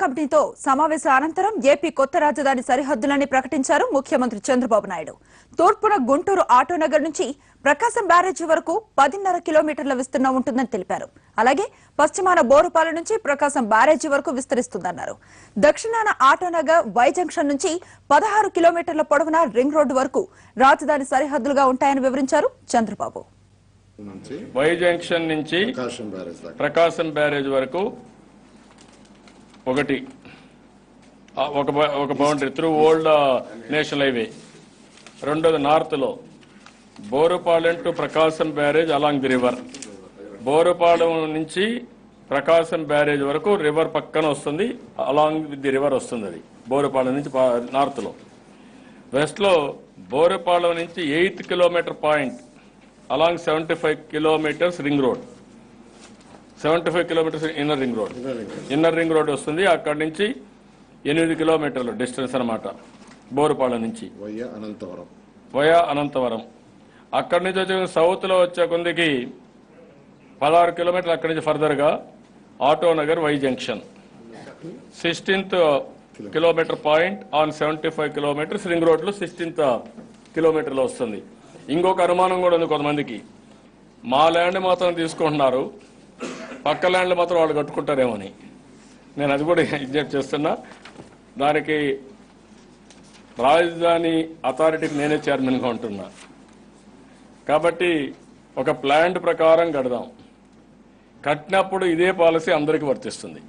కమిటీతో సమావేశం అనంతరం ఏపీ కొత్త రాజధాని సరిహద్దులని ప్రకటించారు ముఖ్యమంత్రి చంద్రబాబు నాయుడు. తూర్పున గుంటూరు ఆటోనగర్ నుంచి ప్రకాశం బ్యారేజీ వరకు 10.5 కిలోమీటర్ల విస్తీర్ణం ఉంటుందని తెలిపారు. అలాగే పశ్చిమాన బోరుపాలెం నుంచి ప్రకాశం బ్యారేజీ వరకు విస్తరిస్తుందన్నారు. దక్షిణాన ఆటోనగర్ వై జంక్షన్ నుంచి 16 కిలోమీటర్ల పొడవున రింగ్ రోడ్డు వరకు రాజధాని సరిహద్దులుగా ఉంటాయని వివరించారు చంద్రబాబు. వై జంక్షన్ నుంచి ప్రకాశం బ్యారేజ్ వరకు ఒక boundary through old national highway. రెండోది నార్త్ లో Borupalem to Prakasam barrage along the river. Borupalem నుంచి ప్రకాశం బ్యారేజ్ వరకు రివర్ పక్కన వస్తుంది, అలాంగ్ విత్ ది రివర్ వస్తుంది. అది బోరుపాలెం నుంచి నార్త్ లో. వెస్ట్ లో బోరుపాలెం నుంచి 8th kilometre point along 75 kilometres ring road, 75 kilometres inner ring road వస్తుంది. అక్కడి నుంచి 8 కిలోమీటర్లు డిస్టెన్స్ అనమాట బోరుపాలెం నుంచి వయా అనంతవరం. అక్కడి నుంచి వచ్చే సౌత్ లో వచ్చే కొందికి 16 కిలోమీటర్లు. అక్కడి నుంచి ఫర్దర్ గా Autonagar Y junction 16th kilometre point on 75 kilometres ring road లో 16th కిలోమీటర్లో వస్తుంది. ఇంకొక అనుమానం కూడా ఉంది కొంతమందికి, మా ల్యాండ్ మాత్రం తీసుకుంటున్నారు, పక్క ల్యాండ్లు మాత్రం వాళ్ళు కట్టుకుంటారేమో అని. నేను అది కూడా విజ్ఞప్తి చేస్తున్నా. దానికి రాజధాని అథారిటీకి నేనే చైర్మన్గా ఉంటున్నా కాబట్టి ఒక ప్లాన్ ప్రకారం కడదాం. కట్టినప్పుడు ఇదే పాలసీ అందరికీ వర్తిస్తుంది.